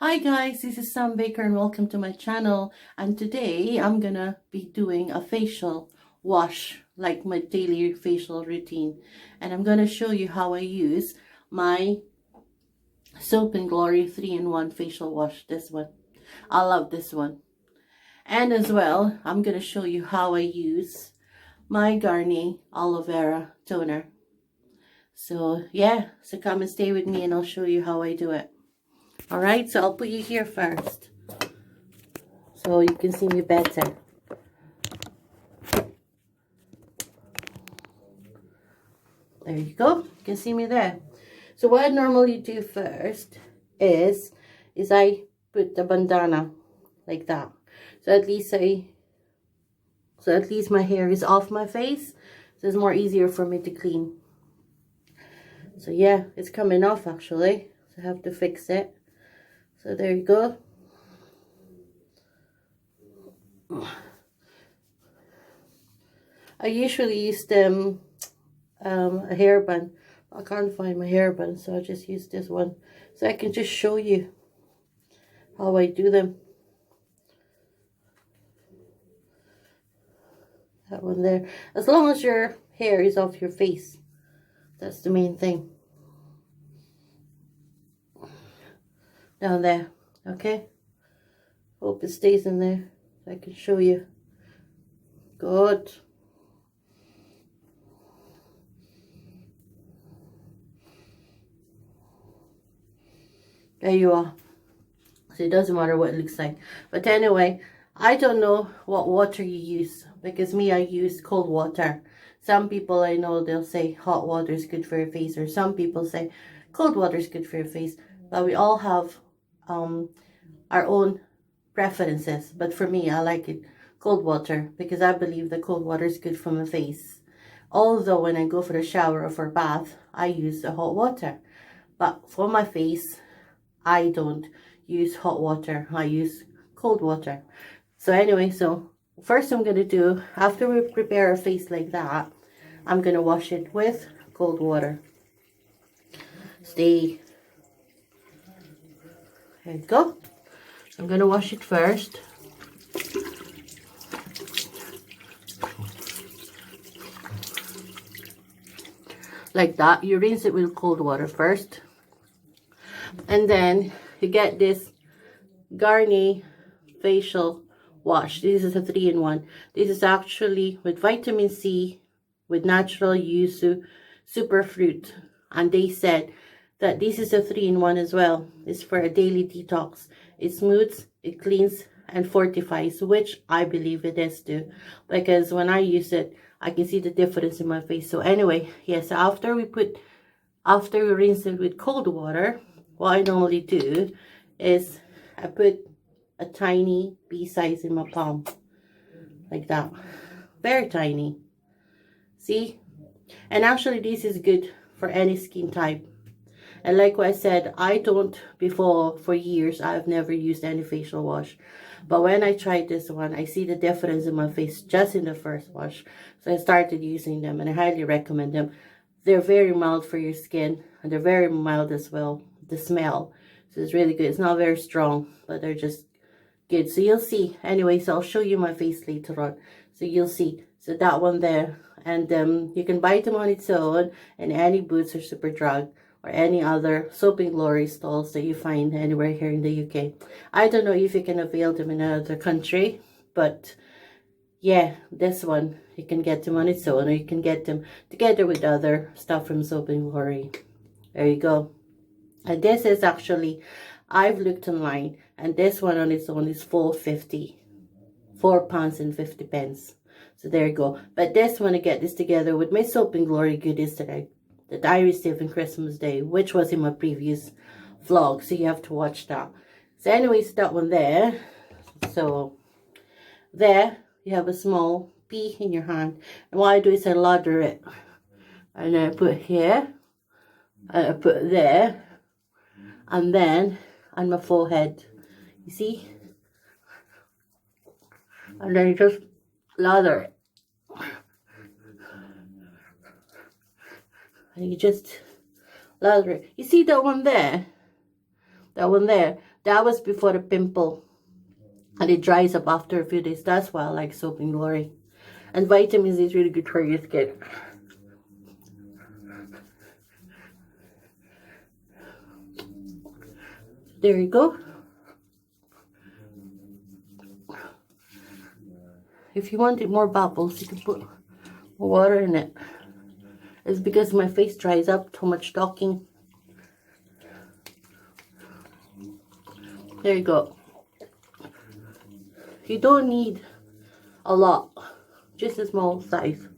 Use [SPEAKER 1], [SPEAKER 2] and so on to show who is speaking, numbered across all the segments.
[SPEAKER 1] Hi guys, this is Sam Baker and welcome to my channel. And today I'm gonna be doing a facial wash, like my daily facial routine. And I'm gonna show you how I use my Soap and Glory 3-in-1 facial wash. This one, I love this one. And as well, I'm gonna show you how I use my Garnier aloe vera toner. So yeah, so come and stay with me and I'll show you how I do it. Alright, so I'll put you here first so you can see me better. There you go. You can see me there. So what I normally do first is I put the bandana like that. So at least my hair is off my face. So it's more easier for me to clean. So yeah, it's coming off actually. So I have to fix it. So there you go. I usually use a hairband. I can't find my hairband, so I just use this one. So I can just show you how I do them. That one there. As long as your hair is off your face. That's the main thing. Down there. Okay? Hope it stays in there so I can show you. Good. There you are. So it doesn't matter what it looks like. But anyway, I don't know what water you use. Because me, I use cold water. Some people I know, they'll say hot water is good for your face. Or some people say cold water is good for your face. But we all have our own preferences. But for me, I like it cold water. Because I believe that cold water is good for my face. Although when I go for a shower or for a bath, I use the hot water. But for my face, I don't use hot water. I use cold water. So anyway, so first I'm going to do, after we prepare our face like that, I'm going to wash it with cold water. There you go. I'm going to wash it first. Like that. You rinse it with cold water first. And then you get this Garnier facial wash. This is a 3-in-1. This is actually with vitamin C, with natural yuzu superfruit. And they said that this is a 3-in-1 as well. It's for a daily detox. It smooths, it cleans, and fortifies, which I believe it is too. Because when I use it, I can see the difference in my face. So anyway, yes, after we rinse it with cold water, what I normally do is I put a tiny pea size in my palm. Like that. Very tiny. See? And actually this is good for any skin type. And like what I said, for years, I've never used any facial wash. But when I tried this one, I see the difference in my face just in the first wash. So I started using them and I highly recommend them. They're very mild for your skin and they're very mild as well. The smell. So it's really good. It's not very strong, but they're just good. So you'll see. Anyway, so I'll show you my face later on. So you'll see. So that one there. And you can buy them on its own in any Boots or Superdrug or any other Soap and Glory stalls that you find anywhere here in the UK. I don't know if you can avail them in another country, but yeah, this one, you can get them on its own or you can get them together with other stuff from Soap and Glory. There you go. And this is actually, I've looked online, and this one on its own is £4.50. £4.50. So there you go. But this one, I get this together with my Soap and Glory goodies that I received on Christmas Day, which was in my previous vlog. So you have to watch that. So anyways, that one there. So there, you have a small pea in your hand. And what I do is I lather it. And then I put here. And I put there. And then on my forehead, you see? And then you just lather it. And you just lather it. You see that one there? That one there? That was before the pimple. And it dries up after a few days. That's why I like Soap and Glory. And vitamins is really good for your skin. There you go. If you wanted more bubbles, you can put more water in it. It's because my face dries up, too much talking. There you go. You don't need a lot, just a small size.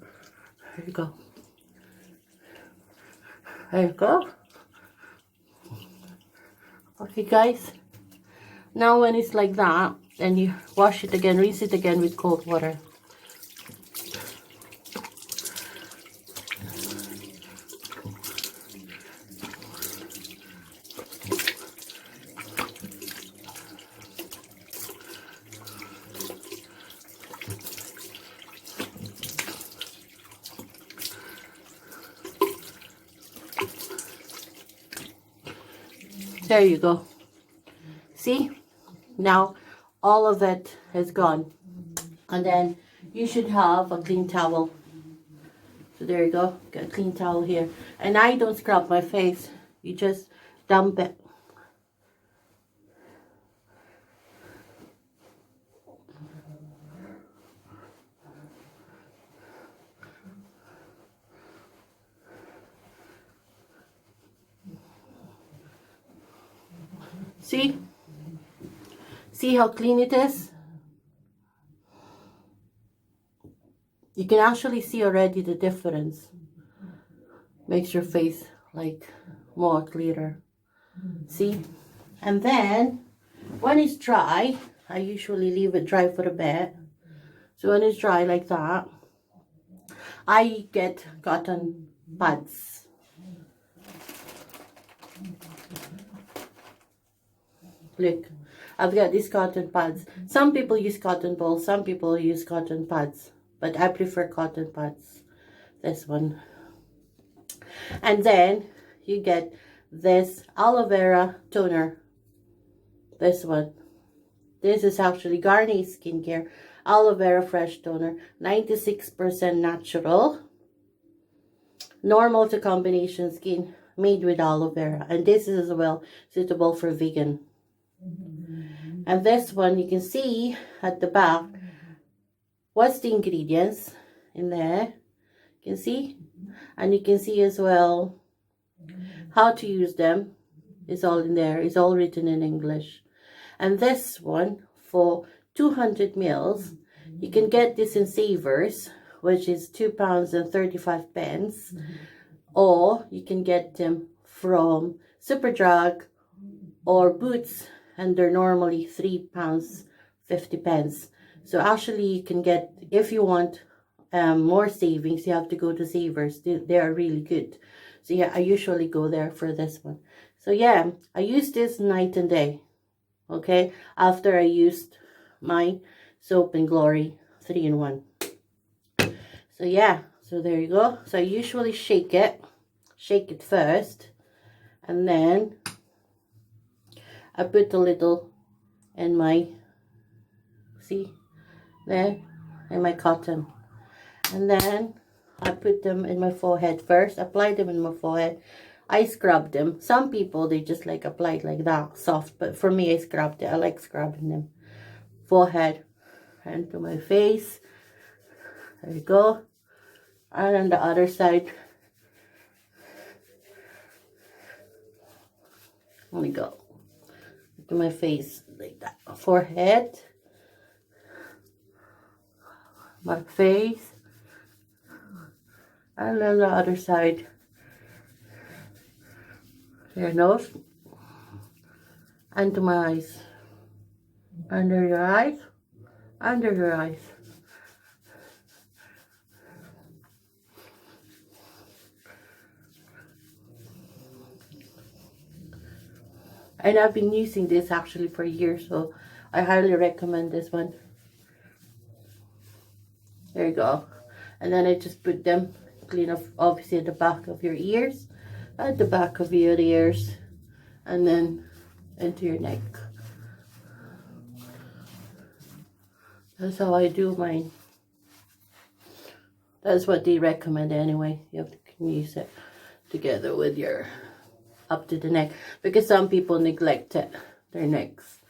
[SPEAKER 1] There you go. There you go. Okay, guys. Now when it's like that, then you wash it again, rinse it again with cold water. There you go. See? Now all of it is gone. And then you should have a clean towel. So there you go. Got a clean towel here. And I don't scrub my face. You just dump it. See? See how clean it is? You can actually see already the difference. Makes your face like more clearer. See? And then when it's dry, I usually leave it dry for a bit. So when it's dry like that, I get cotton pads. Look, I've got these cotton pads. Some people use cotton balls, some people use cotton pads, but I prefer cotton pads. This one. And then you get this aloe vera toner. This one. This is actually Garnier Skincare Aloe Vera Fresh Toner. 96% natural. Normal to combination skin. Made with aloe vera. And this is as well suitable for vegan. And this one you can see at the back what's the ingredients in there. You can see, and you can see as well how to use them. It's all in there. It's all written in English. And this one for 200 mils, you can get this in Savers, which is £2.35, or you can get them from Superdrug or Boots, and they're normally £3.50. So actually you can get, if you want more savings, you have to go to Savers. They are really good. So yeah, I usually go there for this one. So yeah, I use this night and day. Okay, after I used my Soap and Glory 3-in-1. So yeah, so there you go. So I usually shake it first, and then I put a little in my, see, there, in my cotton. And then I put them in my forehead first, apply them in my forehead. I scrub them. Some people, they just like apply it like that, soft. But for me, I scrubbed it. I like scrubbing them. Forehead and to my face. There you go. And on the other side. Let me go. To my face like that. Forehead. My face. And then the other side. Your nose. And to my eyes. Under your eyes. Under your eyes. And I've been using this actually for years, so I highly recommend this one. There you go. And then I just put them, clean off obviously at the back of your ears, at the back of your ears, and then into your neck. That's how I do mine. That's what they recommend anyway. You have to use it together with your up to the neck, because some people neglect it, their necks.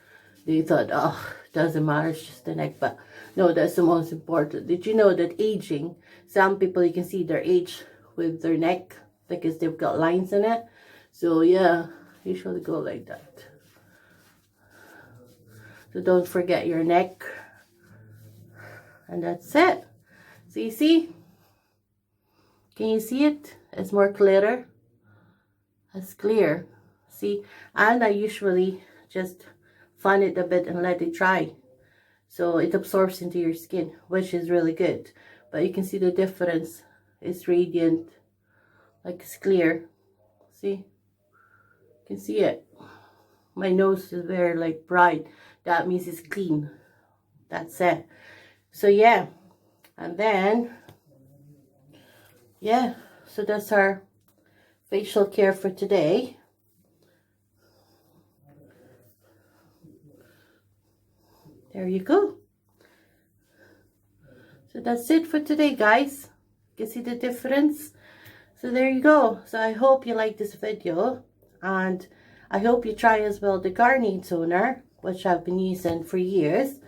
[SPEAKER 1] They thought, oh, doesn't matter, it's just the neck. But no, that's the most important. Did you know that aging, some people, you can see their age with their neck because they've got lines in it. So yeah, usually go like that. So don't forget your neck. And that's it. So you see? Can you see it? It's more clearer. It's clear. See? And I usually just fan it a bit and let it dry. So it absorbs into your skin, which is really good. But you can see the difference. It's radiant. Like it's clear. See? You can see it. My nose is very like bright. That means it's clean. That's it. So yeah. And then, yeah. So that's our facial care for today. There you go. So that's it for today, guys. You can see the difference. So there you go. So I hope you like this video, and I hope you try as well the Garnier toner, which I've been using for years.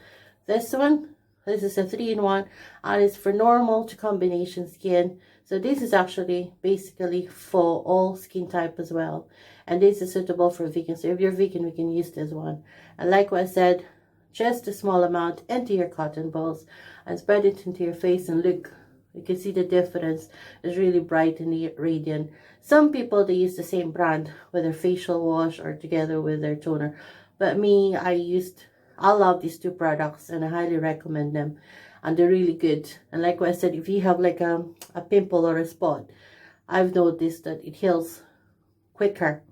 [SPEAKER 1] This one, this is a 3-in-1, and it's for normal to combination skin. So this is actually basically for all skin type as well, and this is suitable for vegan. So if you're vegan, we can use this one. And like what I said, just a small amount into your cotton balls and spread it into your face, and look, you can see the difference. It's really bright and radiant. Some people, they use the same brand with their facial wash or together with their toner, but me, I love these two products and I highly recommend them, and they're really good. And like what I said, if you have like a pimple or a spot, I've noticed that it heals quicker,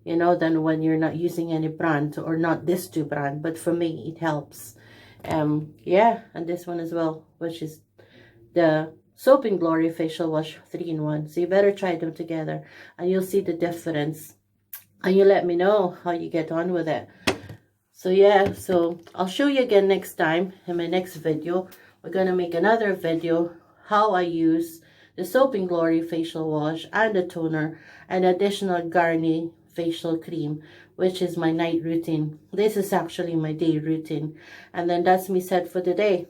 [SPEAKER 1] you know, than when you're not using any brand, or not this two brand. But for me, it helps. Yeah, and this one as well, which is the Soap and Glory facial wash 3-in-1. So you better try them together and you'll see the difference, and you let me know how you get on with it. So yeah, so I'll show you again next time in my next video. We're going to make another video how I use the Soap and Glory facial wash and the toner and additional Garnier facial cream, which is my night routine. This is actually my day routine, and then that's me set for the day.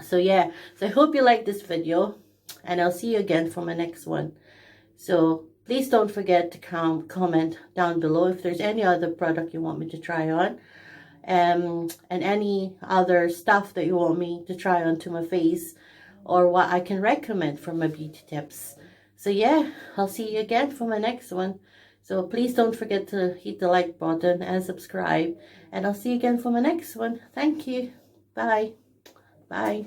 [SPEAKER 1] So yeah, so I hope you like this video, and I'll see you again for my next one. So please don't forget to comment down below if there's any other product you want me to try on, and any other stuff that you want me to try onto my face, or what I can recommend for my beauty tips. So yeah, I'll see you again for my next one. So please don't forget to hit the like button and subscribe, and I'll see you again for my next one. Thank you. Bye. Bye.